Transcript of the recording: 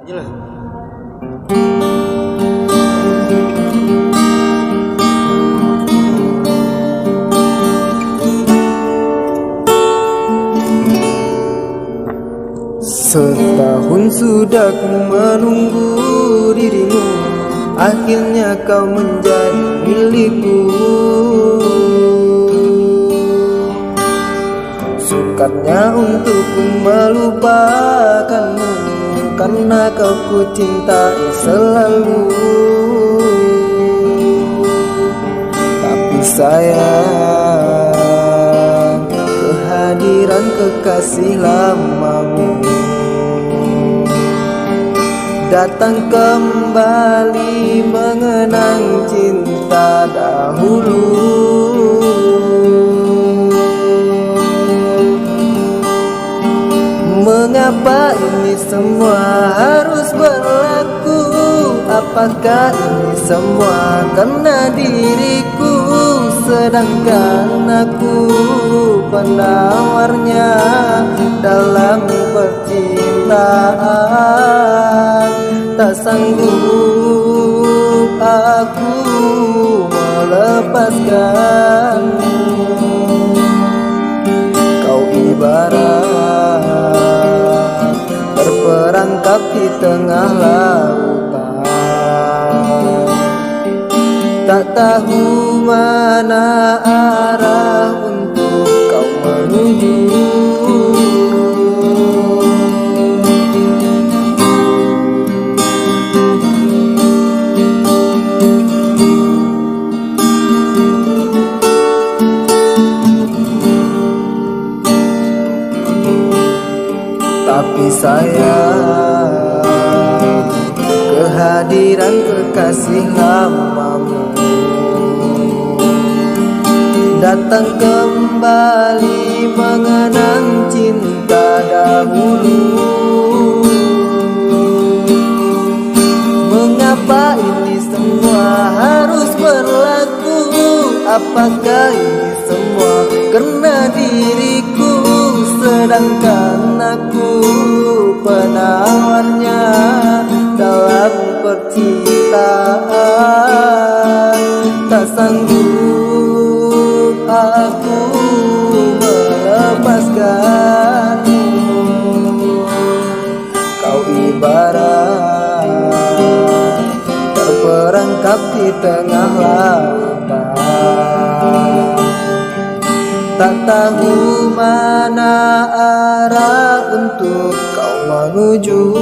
Jelas. Setahun sudah ku menunggu dirimu, akhirnya kau menjadi milikku. Sukatnya untukku melupakanmu, karena kau ku cintai selalu. Tapi sayang, kehadiran kekasih lamamu datang kembali mengenang cinta dahulu. Mengapa ini semua harus berlaku? Apakah ini semua karena diriku, sedangkan aku penawarnya dalam percintaan. Tak sanggup aku melepaskanmu. Kau ibarat terperangkap di tengah lautan, tak tahu mana arah untuk kau menuju. Tapi sayang, kehadiran kekasih lamamu datang kembali mengenang cinta dahulu. Mengapa ini semua harus berlaku? Apakah ini semua karena diriku, sedangkan aku penawarnya dalam percintaan. Tak sanggup aku melepaskanmu. Kau ibarat terperangkap di tengah lautan, tak tahu mana arah untuk kau menuju.